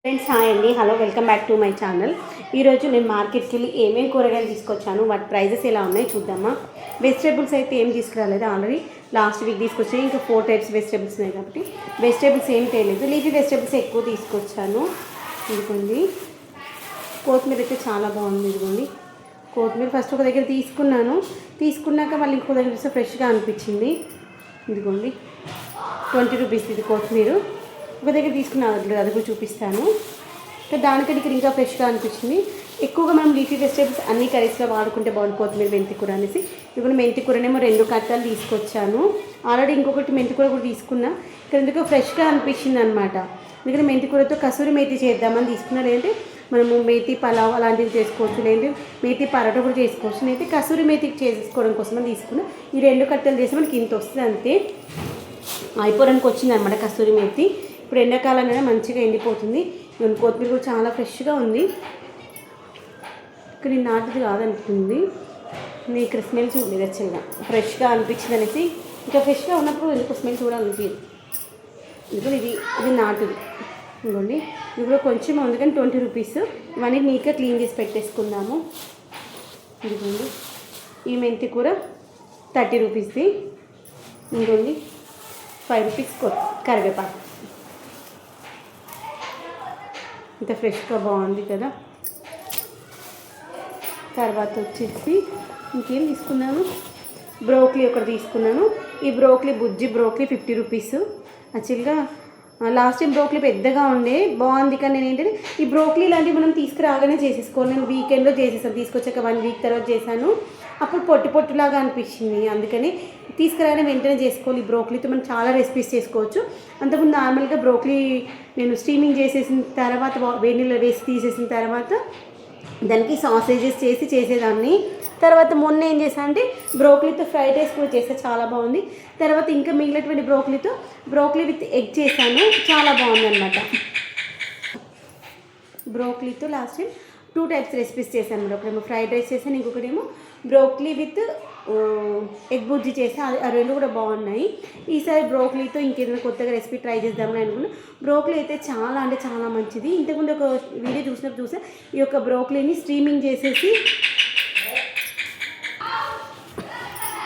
Friends hi అండి, hello, welcome back to my channel. ఈరోజు నేను మార్కెట్కి వెళ్ళి ఏమేమి కూరగాయలు తీసుకొచ్చాను, వాటి ప్రైజెస్ ఎలా ఉన్నాయి చూద్దామా. వెజిటేబుల్స్ అయితే ఏం తీసుకురాలేదు, ఆల్రెడీ లాస్ట్ వీక్ తీసుకొచ్చాను. ఇంకా 4 టైప్స్ వెజిటేబుల్స్ ఉన్నాయి కాబట్టి వెజిటేబుల్స్ ఏం తేలేదు. లీఫీ వెజిటేబుల్స్ ఎక్కువ తీసుకొచ్చాను. ఇదిగోండి కొత్తిమీర అయితే చాలా బాగుంది. ఇదిగోండి కొత్తిమీర ఫస్ట్ ఒక దగ్గర తీసుకున్నాక మళ్ళీ ఇంకో దగ్గర చూస్తే ఫ్రెష్గా అనిపించింది. ఇదిగోండి 20 రూపీస్ ఇది కొత్తిమీర. ఒక దగ్గర తీసుకున్నాను, అది కూడా చూపిస్తాను. దానికంటే ఇక్కడ ఇంకా ఫ్రెష్గా అనిపించింది. ఎక్కువగా మనం లీఫీ వెజిటేబుల్స్ అన్ని కర్రీస్లో వాడుకుంటే బాగుంది. కొత్తిమీర, మెంతికూర అనేసి ఇప్పుడు మెంతికూరనేమో 2 కట్టలు తీసుకొచ్చాను. ఆల్రెడీ ఇంకొకటి మెంతికూర కూడా తీసుకున్నా. ఇక్కడ ఎందుకో ఫ్రెష్గా అనిపించింది అనమాట. ఎందుకంటే మెంతికూరతో కసూరి మేతి చేద్దామని తీసుకున్నా. లేదంటే మనము మేతి పలావ్ అలాంటివి చేసుకోవచ్చు, లేదంటే మేతి పరోటా కూడా చేసుకోవచ్చు. నేనైతే కసూరి మేతి చేసుకోవడం కోసం తీసుకున్నా. ఈ 2 కట్టలు చేస్తే మనకి ఇంత వస్తుంది అంతే. అయిపోవడానికి వచ్చింది అనమాట కసూరి మేతి. ఇప్పుడు ఎండాకాలం కదా మంచిగా ఎండిపోతుంది. కొత్తిమీర కూడా చాలా ఫ్రెష్గా ఉంది. ఇక్కడ నాటిది కాదనుకుంది. నేను ఇక్కడ స్మెల్ చూడలేదు, యాక్చువల్గా ఫ్రెష్గా అనిపించింది అనేసి. ఇంకా ఫ్రెష్గా ఉన్నప్పుడు ఎందుకు స్మెల్ చూడాలనిపించదు. ఇప్పుడు ఇది నాటుది. ఇదిగోండి ఇది కూడా కొంచెం ఉంది కానీ 20 రూపీస్. ఇవన్నీ నీట్గా క్లీన్ చేసి పెట్టేసుకుందాము. ఇదిగోండి ఈ మెంతి కూర 30 రూపీస్ది. ఇదిగోండి 5 రూపీస్ కరివేపాకు. ఇంత ఫ్రెష్గా బాగుంది కదా. తర్వాత వచ్చేసి ఇంకేం తీసుకున్నాను, బ్రోక్లీ ఒకటి తీసుకున్నాను. ఈ బ్రోక్లీ బుజ్జి బ్రోక్లీ 50 రూపీస్. యాక్చువల్గా లాస్ట్ టైం బ్రోక్లీ పెద్దగా ఉండే బాగుంది, కానీ నేను ఏంటంటే ఈ బ్రోక్లీ లాంటివి మనం తీసుకురాగానే చేసేసుకోవాలి. నేను వీకెండ్లో చేసేసాను, తీసుకొచ్చాక 1 వీక్ తర్వాత చేశాను. అప్పుడు పొట్టులాగా అనిపించింది, అందుకని తీసుకురాగానే వెంటనే చేసుకోవాలి. ఈ బ్రోక్లీతో మనం చాలా రెసిపీస్ చేసుకోవచ్చు. అంతకుముందు నార్మల్గా బ్రోక్లీ నేను స్టీమింగ్ చేసేసిన తర్వాత వేడి నీళ్ళు వేసి తీసేసిన తర్వాత దానికి సాసేజెస్ చేసేదాన్ని. తర్వాత మొన్న ఏం చేశాను అంటే బ్రోక్లీతో ఫ్రైడ్ రైస్ కూడా చేస్తే చాలా బాగుంది. తర్వాత ఇంకా మిగిలినటువంటి బ్రోక్లీ విత్ ఎగ్ చేశాను, చాలా బాగుంది అనమాట. బ్రోక్లీతో లాస్ట్ టైం 2 టైప్స్ రెసిపీస్ చేశాను. ఒకటేమో ఫ్రైడ్ రైస్ చేశాను, ఇంకొకటేమో బ్రోక్లీ విత్ ఎగ్ బుజ్జి చేశాను. ఆ 2 కూడా బాగున్నాయి. ఈసారి బ్రోక్లీతో ఇంకేదైనా కొత్తగా రెసిపీ ట్రై చేద్దామని అనుకున్నాను. బ్రోక్లీ అయితే చాలా అంటే చాలా మంచిది. ఇంతకుముందు ఒక వీడియో చూసా ఈ యొక్క బ్రోక్లీని స్టీమింగ్ చేసేసి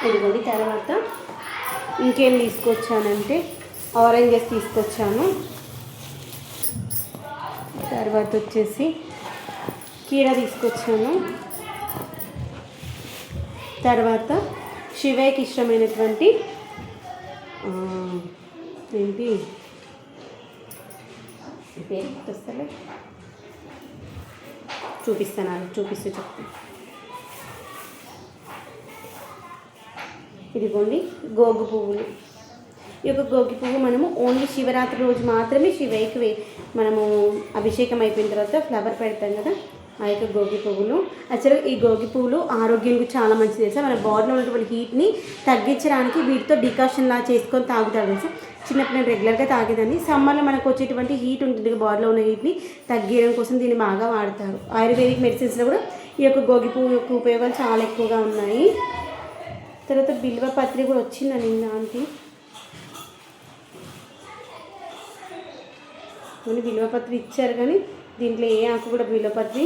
ఇదిగోండి. తర్వాత ఇంకేం తీసుకొచ్చానంటే ఆరెంజెస్ తీసుకొచ్చాను. తర్వాత వచ్చేసి కీర తీసుకొచ్చాను. తర్వాత శివయ్యకి ఇష్టమైనటువంటి ఏంటి పేరు వస్తలే, చూపిస్తూ చెప్తాను. ఇదిగోండి గోగు పువ్వులు. ఈ యొక్క గోగి పువ్వు మనము ఓన్లీ శివరాత్రి రోజు మాత్రమే శివయ్యకి మనము అభిషేకం అయిపోయిన తర్వాత ఫ్లవర్ పెడతాం కదా, ఆ యొక్క గోగి పువ్వులు. యాక్చువల్గా ఈ గోగి పువ్వులు ఆరోగ్యానికి చాలా మంచిది తెలుసా. మన బాడీలో ఉన్నటువంటి హీట్ని తగ్గించడానికి వీటితో డికాషన్ లా చేసుకొని తాగుతాడు తెలుసా. చిన్నప్పుడు నేను రెగ్యులర్గా తాగేదాన్ని. సమ్మర్లో మనకు వచ్చేటువంటి హీట్ ఉంటుంది, బాడీలో ఉన్న హీట్ని తగ్గించడం కోసం దీన్ని బాగా వాడతారు. ఆయుర్వేదిక్ మెడిసిన్స్లో కూడా ఈ యొక్క గోగి పువ్వు యొక్క ఉపయోగాలు చాలా ఎక్కువగా ఉన్నాయి. తర్వాత బిల్వపత్రి కూడా వచ్చిందని దానికి బిల్వపత్రి ఇచ్చారు, కానీ దీంట్లో ఏ ఆకు కూడా బిల్వపత్రి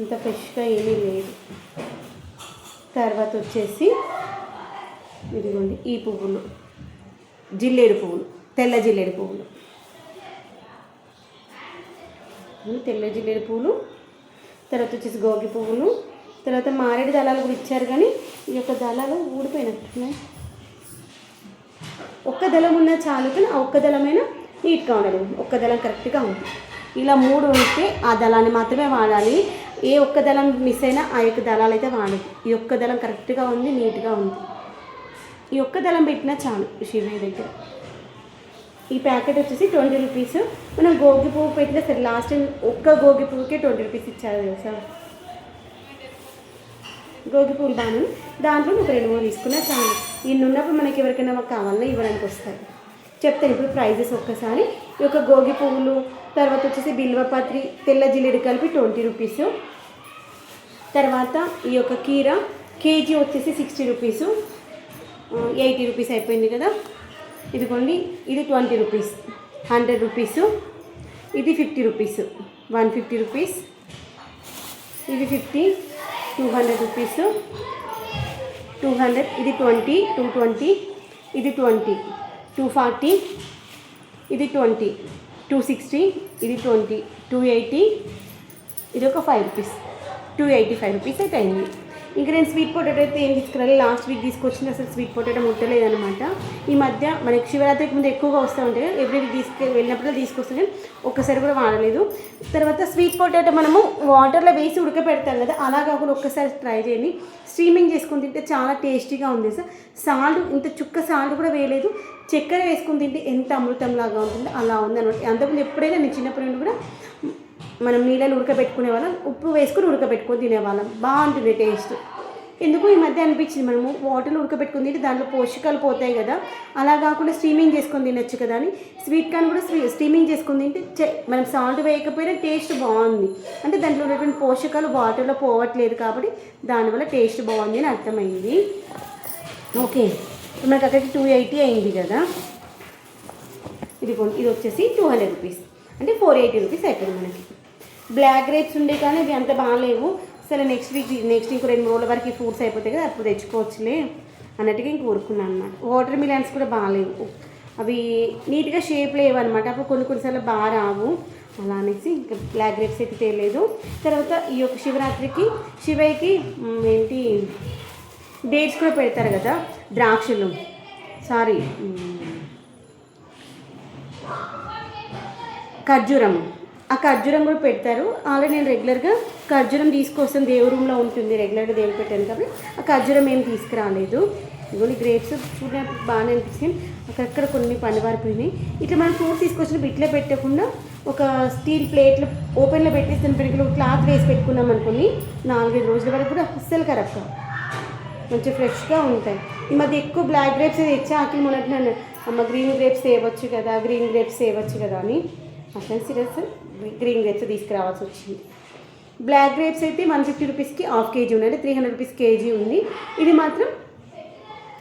ఇంత ఫ్రెష్గా ఏమీ లేదు. తర్వాత వచ్చేసి ఇదిగోండి ఈ పువ్వులు, జిల్లేడు పువ్వులు, తెల్ల జిల్లేడు పువ్వులు. తెల్ల జిల్లేడు పువ్వులు. తర్వాత వచ్చేసి గోగి పువ్వులు. తర్వాత మారేడు దళాలు కూడా ఇచ్చారు, కానీ ఈ యొక్క దళాలు ఊడిపోయినట్టున్నాయి. ఒక్క దళం ఉన్నా చాలు, కానీ ఆ ఒక్క దళమైనా నీట్గా ఉండదు. ఒక్క దళం కరెక్ట్గా ఉంది. ఇలా 3 ఉంటే ఆ దళాన్ని మాత్రమే వాడాలి. ఏ ఒక్క దళం మిస్ అయినా ఆ యొక్క దళాలు అయితే వాడదు. ఈ ఒక్క దళం కరెక్ట్గా ఉంది, నీట్గా ఉంది. ఈ ఒక్క దళం పెట్టినా చాలు శివయ్య దగ్గర. ఈ ప్యాకెట్ వచ్చేసి 20 రూపీస్. మనం గోగి పువ్వు పెట్టినా సరే లాస్ట్ టైం ఒక్క గోగి పువ్వుకే 20 రూపీస్ ఇచ్చారు తెలుసా. గోగి పువ్వులు బాను, దాంట్లో ఒక 2-3 తీసుకున్నా చాలు. ఇన్ని ఉన్నప్పుడు మనకి ఎవరికైనా కావాలన్నా ఇవ్వడానికి వస్తాయి. చెప్తాను ఇప్పుడు ప్రైజెస్ ఒక్కసారి. ఈ యొక్క గోగి పువ్వులు, తర్వాత వచ్చేసి బిల్వపత్రి, తెల్ల జిల్లేడు కలిపి 20 రూపీస్. తర్వాత ఈ యొక్క కీర కేజీ వచ్చేసి 60 రూపీస్. 80 రూపీస్ అయిపోయింది కదా. ఇదిగోండి ఇది 20 రూపీస్, 100 రూపీస్. ఇది 50 రూపీస్, 150 రూపీస్. ఇది 50, 200 రూపీస్, 200. ఇది 20, 220. ఇది 20, 240. ఇది 20, 260. ఇది 20, 280. ఇది ఒక 5 రూపీస్, 285 రూపీస్ అయితే అయింది. ఇంకా నేను స్వీట్ పొటాటో అయితే ఏం తీసుకురాలి, లాస్ట్ వీక్ తీసుకొచ్చింది. అసలు స్వీట్ పొటాటో ముట్టలేదనమాట. ఈ మధ్య మనకి శివరాత్రికి ముందు ఎక్కువగా వస్తూ ఉంటాయి, ఎవ్రీ వీక్ వెళ్ళినప్పుడు తీసుకొస్తాను, ఒక్కసారి కూడా వాడలేదు. తర్వాత స్వీట్ పొటాటో మనము వాటర్లో వేసి ఉడకపెడతాం కదా, అలా కాకుండా ఒక్కసారి ట్రై చేయండి. స్ట్రీమింగ్ చేసుకుని తింటే చాలా టేస్టీగా ఉంది సార్. సాల్ట్ ఇంత చుక్క సాల్ట్ కూడా వేయలేదు, చక్కెర వేసుకుని తింటే ఎంత అమృతంలాగా ఉంటుందో అలా ఉంది అనమాట. అంతకుముందు ఎప్పుడైనా నేను చిన్నప్పటి నుండి కూడా మనం నీళ్ళని ఉడకబెట్టుకునే వాళ్ళం, ఉప్పు వేసుకుని ఉడకబెట్టుకొని తినేవాళ్ళం, బాగుంటుంది టేస్ట్. ఎందుకు ఈ మధ్య అనిపించింది మనము వాటర్లో ఉడకబెట్టుకుని తింటే దాంట్లో పోషకాలు పోతాయి కదా, అలా కాకుండా స్టీమింగ్ చేసుకొని తినొచ్చు కదా అని స్వీట్ కార్న్ కూడా స్టీమింగ్ చేసుకొని తింటే మనం సాల్ట్ వేయకపోయినా టేస్ట్ బాగుంది. అంటే దాంట్లో ఉన్నటువంటి పోషకాలు వాటర్లో పోవట్లేదు కాబట్టి దానివల్ల టేస్ట్ బాగుంది అని అర్థమైంది. ఓకే, మనకు అక్కడికి 280 అయింది కదా. ఇది వచ్చేసి 200 రూపీస్, అంటే 480 రూపీస్ అయిపోయింది మనకి. బ్లాక్ గ్రేప్స్ ఉండే కానీ అవి అంత బాగాలేవు. సరే నెక్స్ట్ ఇంకో 2 రోజుల వరకు ఈ ఫ్రూట్స్ అయిపోతాయి కదా, అప్పుడు తెచ్చుకోవచ్చులే అన్నట్టుగా ఇంక ఊరుకున్నాను అనమాట. వాటర్ మిలన్స్ కూడా బాగాలేవు, అవి నీట్గా షేప్ లేవు అనమాట. అప్పుడు కొన్నిసార్లు బాగా రావు, అలా అనేసి ఇంకా బ్లాక్ గ్రేప్స్ అయితే తేలేదు. తర్వాత ఈ యొక్క శివరాత్రికి శివయ్యకి ఏంటి డేట్స్ కూడా పెడతారు కదా, ద్రాక్షలు, ఖర్జూరం, ఆ ఖర్జూరం కూడా పెడతారు. ఆల్రెడీ నేను రెగ్యులర్గా ఖర్జూరం తీసుకొస్తాను, దేవుడి రూమ్లో ఉంటుంది, రెగ్యులర్గా దేవుడు పెట్టాను కాబట్టి ఆ ఖర్జూరం ఏం తీసుకురాలేదు. ఇదిగోని గ్రేప్స్ చూడడానికి బాగానే అనిపిస్తుంది, అక్కడక్కడ కొన్ని పండువారిపోయినాయి. ఇట్లా మనం ఫ్రూట్స్ తీసుకొచ్చినప్పుడు ఇట్లా పెట్టకుండా ఒక స్టీల్ ప్లేట్లో ఓపెన్లో పెట్టేసి దాని పైన క్లాత్ వేసి పెట్టుకున్నాం అనుకోని 4-5 రోజుల వరకు కూడా అస్సలు ఖరాబ్ కావు, మంచిగా ఫ్రెష్గా ఉంటాయి. ఈ మధ్య ఎక్కువ బ్లాక్ గ్రేప్స్ తెచ్చా, ఆకిలి మొన్నట్టు అమ్మ గ్రీన్ గ్రేప్స్ వేయవచ్చు కదా అని అట్లా సీరియస్ గ్రీన్ గ్రేప్స్ తీసుకురావాల్సి వచ్చింది. బ్లాక్ గ్రేప్స్ అయితే 150 రూపీస్కి హాఫ్ కేజీ ఉంది, అంటే 300 రూపీస్ కేజీ ఉంది. ఇది మాత్రం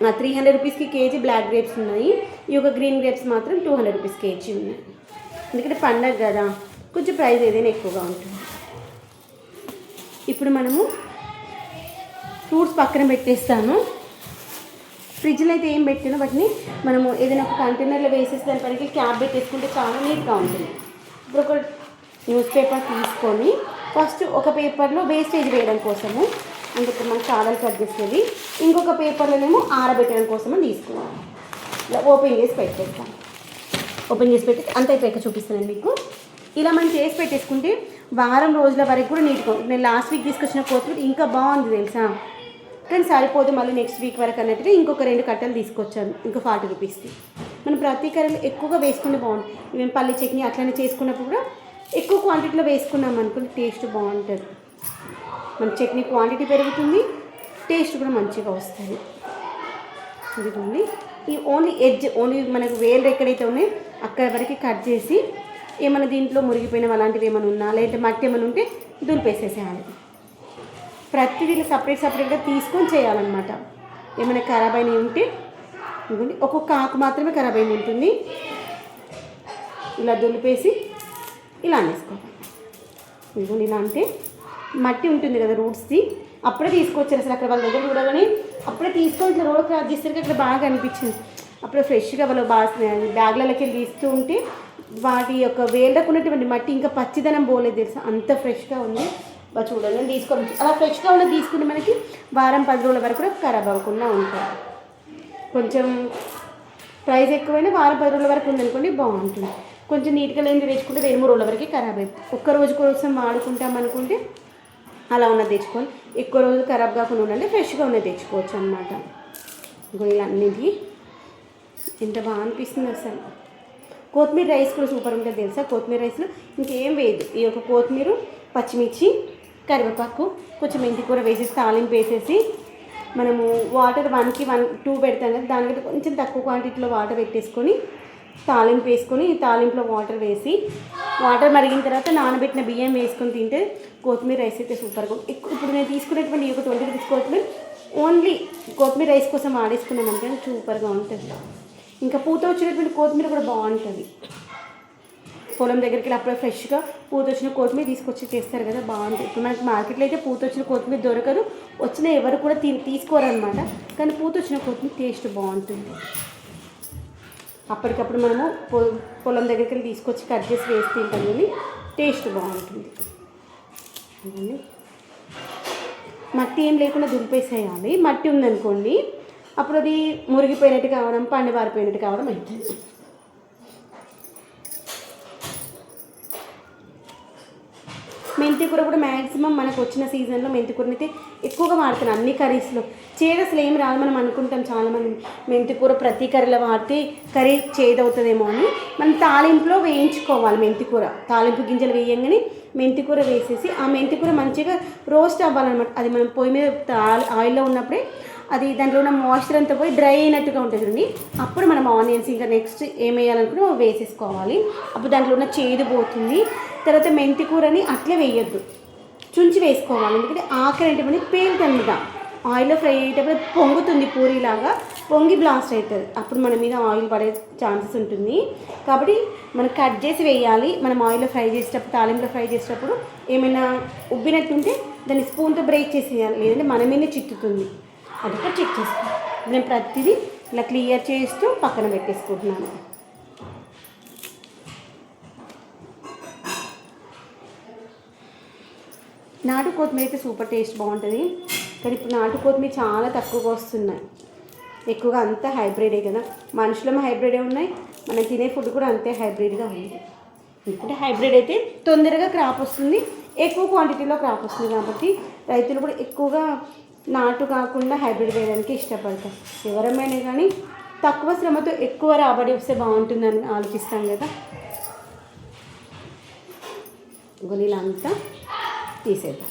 300 రూపీస్కి కేజీ బ్లాక్ గ్రేప్స్ ఉన్నాయి. ఈ యొక్క గ్రీన్ గ్రేప్స్ మాత్రం 200 రూపీస్ కేజీ ఉన్నాయి. ఎందుకంటే పండగ కదా, కొంచెం ప్రైస్ ఏదైనా ఎక్కువగా ఉంటుంది. ఇప్పుడు మనము ఫ్రూట్స్ పక్కన పెట్టేస్తాను. ఫ్రిడ్జ్లో అయితే ఏం పెట్టినా వాటిని మనము ఏదైనా ఒక కంటైనర్లో వేసేసి దాని పైకి క్యాప్ పెట్టేసుకుంటే చాలా నీట్గా ఉంటుంది. ఇప్పుడు ఒక న్యూస్ పేపర్ తీసుకొని ఫస్ట్ ఒక పేపర్లో వేస్టేజ్ వేయడం కోసము, అందుకు మనం కాడలు కట్ చేసేది, ఇంకొక పేపర్లోనేమో ఆరబెట్టడం కోసము తీసుకున్నాం. ఇలా ఓపెన్ చేసి పెట్టేస్తాం. అంత అయిపోయాక చూపిస్తాను మీకు. ఇలా మనం చేసి పెట్టేసుకుంటే వారం రోజుల వరకు కూడా నీట్గా. నేను లాస్ట్ వీక్ తీసుకొచ్చిన కొత్తిమీర ఇంకా బాగుంది తెలుసా, కానీ సరిపోదు మళ్ళీ నెక్స్ట్ వీక్ వరకు అన్నట్టుగా ఇంకొక 2 కట్టలు తీసుకొచ్చాను, ఇంకా 40 రూపీస్కి. మనం ప్రతి కర్రీలో ఎక్కువగా వేసుకుంటే బాగుంటుంది. మేము పల్లి చట్నీ అట్లనే చేసుకున్నప్పుడు కూడా ఎక్కువ క్వాంటిటీలో వేసుకున్నాం అనుకుంటే టేస్ట్ బాగుంటుంది. మన చట్నీ క్వాంటిటీ పెరుగుతుంది, టేస్ట్ కూడా మంచిగా వస్తుంది. ఇదిగోండి, ఈ ఓన్లీ మనకు వేలు ఎక్కడైతే ఉన్నాయో అక్కడ వరకు కట్ చేసి ఏమైనా దీంట్లో మురిగిపోయినవి అలాంటివి ఏమైనా ఉన్నా లేదంటే మట్టి ఏమైనా ఉంటే దులిపేసేసేయాలి. ప్రతిదీ సపరేట్గా తీసుకొని చేయాలన్నమాట. ఏమైనా ఖరాబ్ అయినవి ఉంటే ఇదిగోండి, ఒక్కొక్క ఆకు మాత్రమే ఖరాబ్ అయిన ఉంటుంది, ఇలా దులిపేసి ఇలా అనేసుకోవాలి. ఇదిగోండి, ఇలా అంటే మట్టి ఉంటుంది కదా రూట్స్ది, అప్పుడే తీసుకొచ్చారు. అసలు అక్కడ వాళ్ళ దగ్గర చూడగానే అప్పుడే తీసుకొని ఇట్లా రోడ్ క్రాస్ చేసరికి అక్కడ బాగా అనిపించింది. అప్పుడే ఫ్రెష్గా వాళ్ళు బాగా బ్యాగ్లలోకి వెళ్ళి తీస్తూ ఉంటే వాటి యొక్క వేళ్ళకు ఉన్నటువంటి మట్టి ఇంకా పచ్చిదనం పోలేదు తెలుసా, అంత ఫ్రెష్గా ఉంది. బాగా చూడండి, నేను తీసుకోవచ్చు. అలా ఫ్రెష్గా ఉన్నది తీసుకుంటే మనకి వారం 10 రోజుల వరకు కూడా ఖరాబ్ అవ్వకుండా ఉంటాయి. కొంచెం ప్రైస్ ఎక్కువైనా వారం 10 రోజుల వరకు ఉందనుకోండి బాగుంటుంది. కొంచెం నీట్గా లేని తెచ్చుకుంటే 2-3 రోజుల వరకు ఖరాబ్ అవుతుంది. ఒక్క రోజు కోసం వాడుకుంటాం అనుకుంటే అలా ఉన్నది తెచ్చుకొని, ఎక్కువ రోజులు ఖరాబ్ కాకుండా ఉండాలంటే ఫ్రెష్గా ఉన్నది తెచ్చుకోవచ్చు అనమాట. ఇంకో ఇలా అన్నిటి ఎంత బాగా అనిపిస్తుంది అసలు. కొత్తిమీర రైస్ కూడా సూపర్ ఉంటుంది తెలుసా. కొత్తిమీర రైస్లో ఇంకేం వేయదు, ఈ యొక్క కొత్తిమీర, పచ్చిమిర్చి, కరివేపాకు, కొంచెం మెంతి కూర వేసేసి తాలింపు వేసేసి మనము వాటర్ 1-2 పెడతాం కదా, దానికంటే కొంచెం తక్కువ క్వాంటిటీలో వాటర్ పెట్టేసుకొని తాలింపు వేసుకొని తాలింపులో వాటర్ వేసి వాటర్ మరిగిన తర్వాత నానబెట్టిన బియ్యం వేసుకొని తింటే కొత్తిమీర రైస్ అయితే సూపర్గా. ఇప్పుడు నేను తీసుకునేటువంటి ఈ యొక్క 20 రూపీస్ కొత్తిమీర ఓన్లీ కొత్తిమీర రైస్ కోసం వాడేసుకున్నాం అంటే సూపర్గా ఉంటుంది. ఇంకా పూత వచ్చినటువంటి కొత్తిమీర కూడా బాగుంటుంది. పొలం దగ్గరికి వెళ్ళి అప్పుడే ఫ్రెష్గా పూత వచ్చిన కొత్తిమీర తీసుకొచ్చి చేస్తారు కదా, బాగుంటుంది. ఇప్పుడు మనకి మార్కెట్లో అయితే పూత వచ్చిన కొత్తిమీర దొరకదు, వచ్చిన ఎవరు కూడా తీసుకోరనమాట. కానీ పూత వచ్చిన కొత్తిమీర టేస్ట్ బాగుంటుంది. అప్పటికప్పుడు మనము పొలం దగ్గరికి వెళ్ళి తీసుకొచ్చి కట్ చేసి వేసి తింటాం కానీ టేస్ట్ బాగుంటుంది. మట్టి ఏం లేకుండా దులిపేసేయాలి. మట్టి ఉందనుకోండి అప్పుడు అది మురిగిపోయినట్టు కావడం, పండు వారిపోయినట్టు కావడం అవుతుంది. మెంతి కూర కూడా మ్యాక్సిమం మనకు వచ్చిన సీజన్లో మెంతి కూరని అయితే ఎక్కువగా వాడుతున్నాను అన్ని కర్రీస్లో. చేదు అసలు ఏం రాదు, మనం అనుకుంటాం చాలామంది మెంతి కూర ప్రతి కర్రీలో వాడితే కర్రీ చేదవుతుందేమో అని. మనం తాలింపులో వేయించుకోవాలి మెంతి కూర. తాలింపు గింజలు వేయంగానే మెంతి కూర వేసేసి ఆ మెంతి కూర మంచిగా రోస్ట్ అవ్వాలన్నమాట. అది మనం పొయ్యి మీద ఆయిల్లో ఉన్నప్పుడే అది దాంట్లో ఉన్న మాయిశ్చర్ అంతా పోయి డ్రై అయినట్టుగా ఉంటుంది. అప్పుడు మనం ఆనియన్స్ ఇంకా నెక్స్ట్ ఏం వేయాలనుకుంటే వేసేసుకోవాలి. అప్పుడు దాంట్లో ఉన్న చేదు పోతుంది. తర్వాత మెంతి కూరని అట్లే వేయొద్దు, చుంచి వేసుకోవాలి. ఎందుకంటే ఆఖరి అంటే పేలుతుందన్నమాట. ఆయిల్లో ఫ్రై అయ్యేటప్పుడు పొంగుతుంది, పూరీలాగా పొంగి బ్లాస్ట్ అవుతుంది. అప్పుడు మన మీద ఆయిల్ పడే ఛాన్సెస్ ఉంటుంది. కాబట్టి మనం కట్ చేసి వేయాలి. మనం ఆయిల్లో ఫ్రై చేసేటప్పుడు, తాలింపులో ఫ్రై చేసేటప్పుడు ఏమైనా ఉబ్బినట్టుంటే దాన్ని స్పూన్తో బ్రేక్ చేసేయాలి, లేదంటే మన మీదే చిక్కుతుంది. అది కూడా చెక్ చేసుకో. నేను ప్రతిదీ ఇలా క్లియర్ చేస్తూ పక్కన పెట్టేసుకుంటున్నాను. నాటు కొత్తిమీర అయితే సూపర్ టేస్ట్ బాగుంటుంది. కానీ ఇప్పుడు నాటు కొత్తిమీర చాలా తక్కువగా వస్తున్నాయి. ఎక్కువగా అంతా హైబ్రిడే కదా, మనుషులేమో హైబ్రిడే ఉన్నాయి, మనం తినే ఫుడ్ కూడా అంతే హైబ్రిడ్గా ఉంది. ఎందుకంటే హైబ్రిడ్ అయితే తొందరగా క్రాప్ వస్తుంది, ఎక్కువ క్వాంటిటీలో క్రాప్ వస్తుంది. కాబట్టి రైతులు కూడా ఎక్కువగా నాటు కాకుండా హైబ్రిడ్ వేయడానికి ఇష్టపడతారు. ఎవరమైనా కానీ తక్కువ శ్రమతో ఎక్కువ రాబడి వస్తే బాగుంటుందని ఆలోచిస్తాం కదా. గొనిలంతా తీసేద్దాం.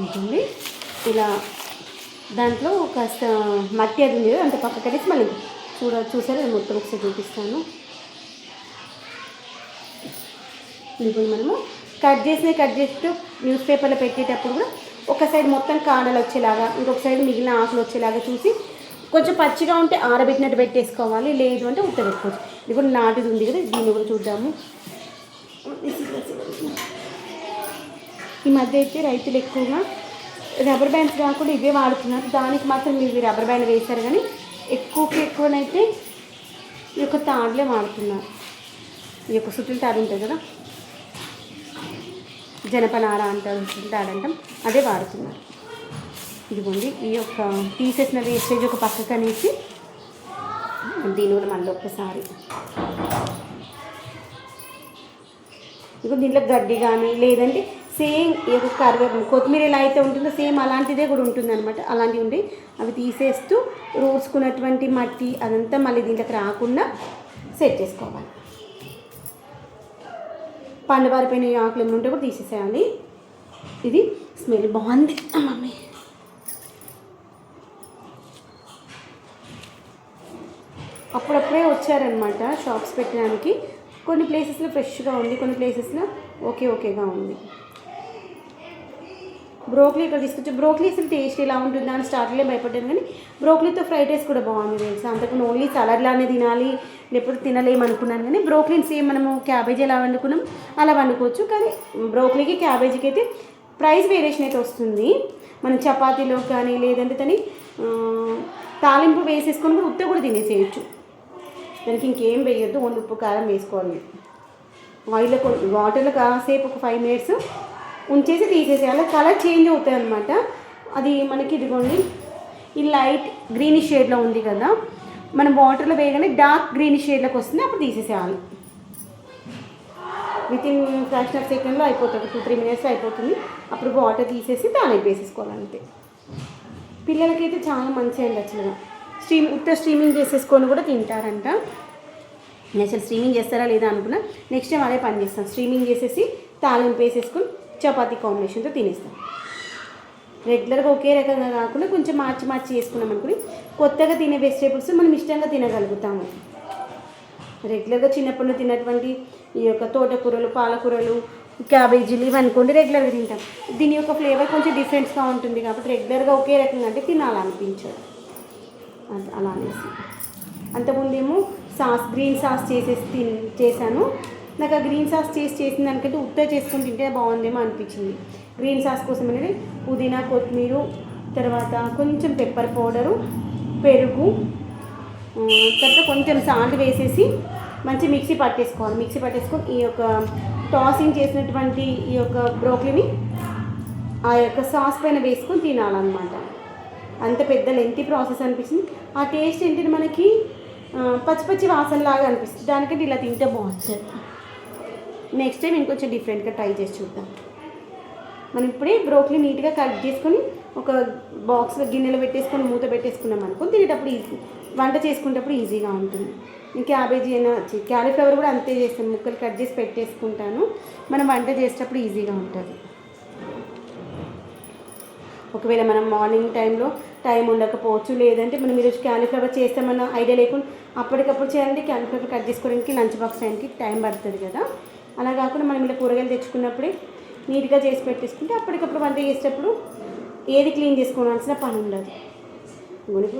ఉంటుంది ఇలా దాంట్లో కాస్త మట్టి అది ఉంది, అంత పక్క కట్టేసి మళ్ళీ చూసారా మొత్తం ఒకసారి చూపిస్తాను. ఇప్పుడు మనము కట్ చేస్తూ న్యూస్ పేపర్లో పెట్టేటప్పుడు కూడా ఒక సైడ్ మొత్తం కాడలు వచ్చేలాగా, ఇంకొక సైడ్ మిగిలిన ఆకులు వచ్చేలాగా చూసి కొంచెం పచ్చిగా ఉంటే ఆరబెట్టినట్టు పెట్టేసుకోవాలి, లేదు అంటే ఉట్టబెట్టుకోవచ్చు. ఇది కూడా నాటిది ఉంది కదా, దీన్ని కూడా చూద్దాము. ఈ మధ్య అయితే రైతులు ఎక్కువగా రబ్బర్ బ్యాండ్స్ కాకుండా ఇవే వాడుతున్నారు. దానికి మాత్రం ఇవి రబ్బర్ బ్యాండ్ వేశారు, కానీ ఎక్కువనైతే ఈ యొక్క తాడులే వాడుతున్నారు. ఈ యొక్క సుతుల తాడు ఉంటుంది కదా, జనపనార అంటారు, సుతుల తాడు అంటాం, అదే వాడుతున్నారు. ఇదిగోండి ఈ యొక్క తీసేసిన వేస్టేజ్ ఒక పక్కకు అనేసి దీని కూడా మళ్ళీ ఒక్కసారి ఇక దీంట్లో గడ్డి కానీ లేదంటే సేమ్ ఈ యొక్క కొత్తిమీర ఎలా అయితే ఉంటుందో సేమ్ అలాంటిదే కూడా ఉంటుంది అనమాట. అలాంటివి ఉండి అవి తీసేస్తూ రోడ్స్కున్నటువంటి మట్టి అదంతా మళ్ళీ దీంట్లోకి రాకుండా సెట్ చేసుకోవాలి. పండుబారిపోయిన ఆకులు ఏమి ఉంటే కూడా తీసేసేయాలి. ఇది స్మెల్ బాగుంది మమ్మీ. అప్పుడప్పుడే వచ్చారనమాట షాప్స్ పెట్టడానికి. కొన్ని ప్లేసెస్లో ఫ్రెష్గా ఉంది, కొన్ని ప్లేసెస్లో ఓకేగా ఉంది. బ్రోక్లీ ఇక్కడ తీసుకొచ్చి బ్రోక్లీ అసలు టేస్ట్ ఎలా ఉంటుందా అని స్టార్టింగ్లో భయపడ్డాను, కానీ బ్రోక్లీతో ఫ్రైడ్ రైస్ కూడా బాగుంది తెలుసా. అంతకు ఓన్లీ సలాడ్లానే తినాలి లేకపోతే తినలేమనుకున్నాను, కానీ బ్రోక్లీని సేమ్ మనము క్యాబేజీ ఎలా వండుకున్నాం అలా వండుకోవచ్చు. కానీ బ్రోక్లీకి క్యాబేజీకి అయితే ప్రైస్ వేరియేషన్ అయితే వస్తుంది. మనం చపాతీలో కానీ లేదంటే దాన్ని తాలింపు వేసేసుకొని కూడా ఉత్త కూడా తినేసేయచ్చు. దానికి ఇంకేం వేయొద్దు, ఓన్లీ ఉప్పు కారం వేసుకోవాలి. ఆయిల్లో వాటర్లో కాసేపు ఒక 5 minutes ఉంచేసి తీసేసేయాలి. కలర్ చేంజ్ అవుతాయి అన్నమాట. అది మనకి ఇదిగోండి ఈ లైట్ గ్రీనిష్ షేడ్లో ఉంది కదా, మనం వాటర్లో వేయగానే డార్క్ గ్రీనిష్ షేడ్లోకి వస్తుంది, అప్పుడు తీసేసేయాలి. వితిన్ ఫ్రాక్షన్ ఆఫ్ సెకండ్లో అయిపోతుంది, 2-3 minutes అయిపోతుంది. అప్పుడు వాటర్ తీసేసి తాలింపు వేసేసుకోవాలి అంతే. పిల్లలకైతే చాలా మంచిగా అండి యాక్చువల్గా. స్ట్రీమింగ్ చేసేసుకొని కూడా తింటారంట. నేను అసలు స్ట్రీమింగ్ చేస్తారా లేదా అనుకున్నా, నెక్స్ట్ టైం అదే పని చేస్తాను. స్ట్రీమింగ్ చేసేసి తాలింపు వేసేసుకొని చపాతీ కాంబినేషన్తో తినేస్తాం. రెగ్యులర్గా ఒకే రకంగా కాకుండా కొంచెం మార్చి మార్చి చేసుకున్నాం అనుకుని కొత్తగా తినే వెజిటేబుల్స్ మనం ఇష్టంగా తినగలుగుతాము. రెగ్యులర్గా చిన్నప్పుడు తిన్నటువంటి ఈ యొక్క తోటకూరలు, పాలకూరలు, క్యాబేజీలు ఇవి అనుకోండి రెగ్యులర్గా తింటాం. దీని యొక్క ఫ్లేవర్ కొంచెం డిఫరెంట్గా ఉంటుంది కాబట్టి రెగ్యులర్గా ఒకే రకంగా అంటే తినాలనిపించదు. అలా అనేసి అంతకుముందేమో గ్రీన్ సాస్ చేశాను. నాకు ఆ గ్రీన్ సాస్ చేసిన దానికంటే ఉత్త చేసుకొని తింటే బాగుందేమో అనిపించింది. గ్రీన్ సాస్ కోసం అనేది పుదీనా, కొత్తిమీర, తర్వాత కొంచెం పెప్పర్ పౌడరు, పెరుగు, తర్వాత కొంచెం సాల్ట్ వేసేసి మంచి మిక్సీ పట్టేసుకొని ఈ యొక్క టాసింగ్ చేసినటువంటి ఈ యొక్క బ్రోకలీని ఆ యొక్క సాస్ పైన వేసుకొని తినాలన్నమాట. అంత పెద్ద లెంతీ ప్రాసెస్ అనిపించింది. ఆ టేస్ట్ ఏంటంటే మనకి పచ్చి వాసనలాగా అనిపిస్తుంది. దానికంటే ఇలా తింటే బాగుంటుంది. నెక్స్ట్ టైం ఇంకొంచెం డిఫరెంట్గా ట్రై చేసి చూద్దాం. మనం ఇప్పుడే బ్రోకలీ నీట్గా కట్ చేసుకొని ఒక బాక్స్లో గిన్నెలో పెట్టేసుకొని మూత పెట్టేసుకున్నాం అనుకో తినేటప్పుడు వంట చేసుకునేటప్పుడు ఈజీగా ఉంటుంది. క్యాబేజీ అయినా క్యాలీఫ్లవర్ కూడా అంతే చేస్తాను, ముక్కలు కట్ చేసి పెట్టేసుకుంటాను. మనం వంట చేసేటప్పుడు ఈజీగా ఉంటుంది. ఒకవేళ మనం మార్నింగ్ టైంలో టైం ఉండకపోవచ్చు, లేదంటే మనం ఈరోజు క్యాలీఫ్లవర్ చేస్తామన్న ఐడియా లేకుండా అప్పటికప్పుడు చేయాలంటే క్యాలీఫ్లవర్ కట్ చేసుకోవడానికి లంచ్ బాక్స్ టైంకి టైం పడుతుంది కదా. అలా కాకుండా మనం ఇలా కూరగాయలు తెచ్చుకున్నప్పుడే నీట్గా చేసి పెట్టేసుకుంటే అప్పటికప్పుడు వంట చేసేటప్పుడు ఏది క్లీన్ చేసుకోవాల్సిన పని ఉండదు.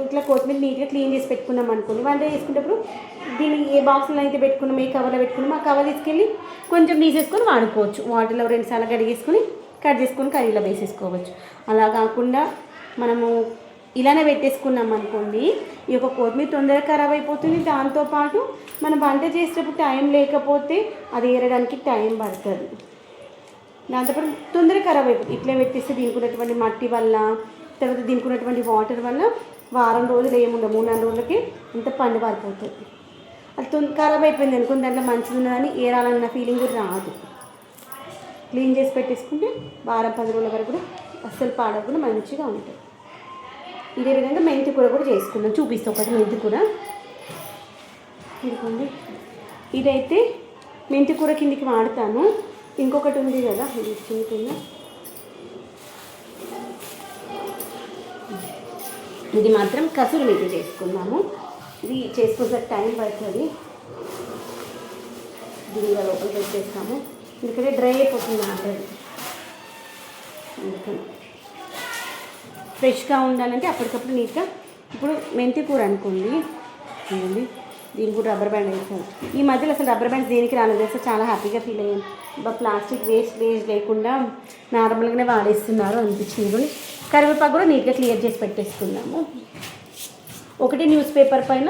ఇట్లా కొత్తిమీర నీట్గా క్లీన్ చేసి పెట్టుకున్నాం అనుకోండి, వంట చేసుకునేటప్పుడు దీన్ని ఏ బాక్స్లో అయితే పెట్టుకున్నాం, ఏ కవర్లో పెట్టుకున్నాం ఆ కవర్ తీసుకెళ్ళి కొంచెం తీసేసుకొని వాడుకోవచ్చు. వాటర్లో 2 సార్లు కడిగేసుకొని కట్ చేసుకొని కర్రీలో వేసేసుకోవచ్చు. అలా కాకుండా మనము ఇలానే పెట్టేసుకున్నాం అనుకోండి, ఈ యొక్క కొత్తిమీర తొందరగా ఖరాబ్ అయిపోతుంది. దాంతోపాటు మనం వంట చేసేటప్పుడు టైం లేకపోతే అది ఏరడానికి టైం పడుతుంది. దాంతోపాటు తొందరగా ఖరాబ్ అయిపోతుంది. ఇట్లా పెట్టేస్తే దీనికి ఉన్నటువంటి మట్టి వల్ల, తర్వాత దీనికి ఉన్నటువంటి వాటర్ వల్ల వారం రోజులు ఏముండవు, 3-4 రోజులకి అంత పండు పారిపోతుంది. అది ఖరాబ్ అయిపోయింది అనుకుని దాంట్లో మంచిది ఉన్నదని ఏరాలన్న ఫీలింగ్ కూడా రాదు. క్లీన్ చేసి పెట్టేసుకుంటే వారం 10 రోజుల వరకు కూడా అస్సలు పాడకుండా మంచిగా ఉంటుంది. ఇదే విధంగా మెంతి కూర కూడా చేసుకుందాం, చూపిస్తాం. ఒకటి మెంతి కూర ఇదిగోండి, ఇదైతే మెంతి కూర కిందికి వాడతాను. ఇంకొకటి ఉంది కదా, ఇది చిన్న ఇది మాత్రం కసూరి మేతి చేసుకుందాము. ఇది చేసుకునే టైం పడుతుంది. దీనిగా లోపలికి వచ్చేస్తాము, ఎందుకంటే డ్రై అయిపోతుంది అంటారు. అందుకని ఫ్రెష్గా ఉండాలంటే అప్పటికప్పుడు నీట్గా. ఇప్పుడు మెంతి కూర అనుకోండి, చూడండి దీనికి కూడా రబ్బర్ బ్యాండ్ వేసాను. ఈ మధ్యలో అసలు రబ్బర్ బ్యాండ్స్ దేనికి రాలేదు అసలు, చాలా హ్యాపీగా ఫీల్ అయ్యాను. ప్లాస్టిక్ వేస్ట్ లేకుండా నార్మల్గానే వాడేస్తున్నారు అనిపించింది. కరివేపాకు కూడా నీట్గా క్లియర్ చేసి పెట్టేసుకున్నాము. ఒకటి న్యూస్ పేపర్ పైన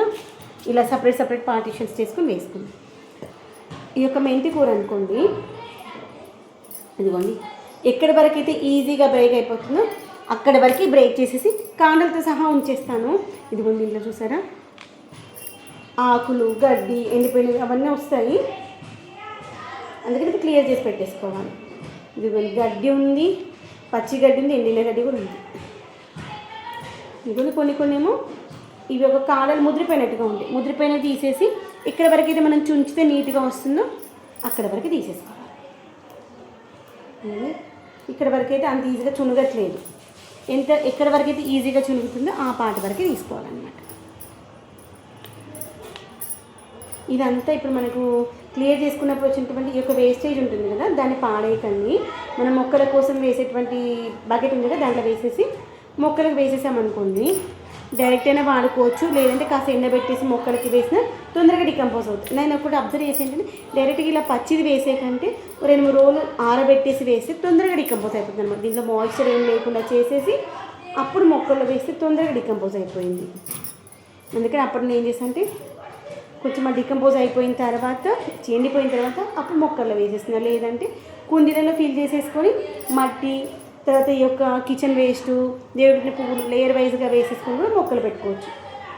ఇలా సపరేట్ పార్టీషన్స్ చేసుకుని వేసుకున్నాం. ఈ యొక్క మెంతి కూర అనుకోండి, ఇదిగోండి ఎక్కడి వరకు అయితే ఈజీగా బ్రేక్ అయిపోతుందో అక్కడి వరకు బ్రేక్ చేసేసి కాండలతో సహా ఉంచేస్తాను. ఇదిగోండి ఇంట్లో చూసారా, ఆకులు, గడ్డి, ఎండిపోయినవి అవన్నీ వస్తాయి. అందుకని క్లియర్ చేసి పెట్టేసుకోవాలి. ఇదిగోండి గడ్డి ఉంది, పచ్చి గడ్డి ఉంది, ఎండిన గడ్డి కూడా ఉంది. ఇదిగోండి కొన్ని ఏమో ఇవి ఒక కాడలు ముద్రిపోయినట్టుగా ఉంటాయి. ముద్రిపోయినవి తీసేసి ఇక్కడ వరకు అయితే మనం చుంచితే నీట్గా వస్తుందో అక్కడ వరకు తీసేసుకోవాలి. ఇక్కడ వరకు అయితే అంత ఈజీగా చునగట్లేదు. ఎక్కడ వరకు అయితే ఈజీగా చునుగుతుందో ఆ పాట వరకే తీసుకోవాలన్నమాట. ఇదంతా ఇప్పుడు మనకు క్లియర్ చేసుకున్నప్పుడు వచ్చినటువంటి ఈ యొక్క వేస్టేజ్ ఉంటుంది కదా, దాన్ని పాడేయకండి. మనం మొక్కల కోసం వేసేటువంటి బకెట్ ఉంది కదా, దాంట్లో వేసేసి మొక్కలకు వేసేసామనుకోండి, డైరెక్ట్ అయినా వాడుకోవచ్చు. లేదంటే కాస్త ఎండబెట్టేసి మొక్కలకి వేసినా తొందరగా డికంపోజ్ అవుతుంది. నేను ఒకటి అబ్జర్వ్ చేసి ఏంటంటే డైరెక్ట్గా ఇలా పచ్చిది వేసే కంటే 2-3 రోజులు ఆరబెట్టేసి వేస్తే తొందరగా డికంపోజ్ అయిపోతుంది అనమాట. దీంట్లో మాయిశ్చర్ ఏం లేకుండా చేసేసి అప్పుడు మొక్కల్లో వేస్తే తొందరగా డికంపోజ్ అయిపోయింది. అందుకని అప్పుడు నేను ఏం చేస్తాను అంటే కొంచెం డికంపోజ్ అయిపోయిన తర్వాత, ఎండిపోయిన తర్వాత అప్పుడు మొక్కల్లో వేసేస్తున్నారు. లేదంటే కుండీలలో ఫిల్ చేసేసుకొని మట్టి, తర్వాత ఈ యొక్క కిచెన్ వేస్ట్, దేవుడికి పువ్వులు లేయర్ వైజ్గా వేసేసుకొని కూడా మొక్కలు పెట్టుకోవచ్చు.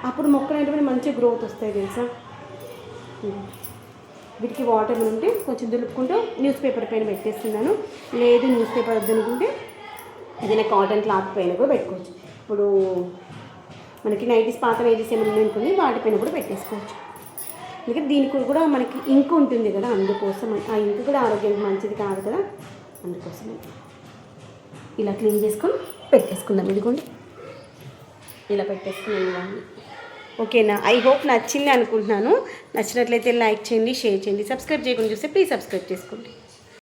అప్పుడు మొక్కలు అంటే మంచి గ్రోత్ వస్తాయి తెలుసా. వీటికి వాటర్ ఉంటే కొంచెం దులుపుకుంటూ న్యూస్ పేపర్ పైన పెట్టేస్తున్నాను. లేదు న్యూస్ పేపర్ వద్దనుకుంటే ఏదైనా కాటన్ క్లాత్ పైన కూడా పెట్టుకోవచ్చు. ఇప్పుడు మనకి పాత నైటీస్ ఏమైనా అనుకుని వాటిపైన కూడా పెట్టేసుకోవచ్చు. ఎందుకంటే దీనికి కూడా మనకి ఇంకు ఉంటుంది కదా, అందుకోసం ఆ ఇంకు కూడా ఆరోగ్యానికి మంచిది కాదు కదా. అందుకోసమే ఇలా క్లీన్ చేసుకొని పెట్టేసుకుందాం. ఇదిగోండి ఇలా పెట్టేసుకున్నాను ఇవన్నీ. ఓకేనా? ఐ హోప్ నచ్చింది అనుకుంటున్నాను. నచ్చినట్లయితే లైక్ చేయండి, షేర్ చేయండి. సబ్స్క్రైబ్ చేయకుండా చూస్తే ప్లీజ్ సబ్స్క్రైబ్ చేసుకోండి.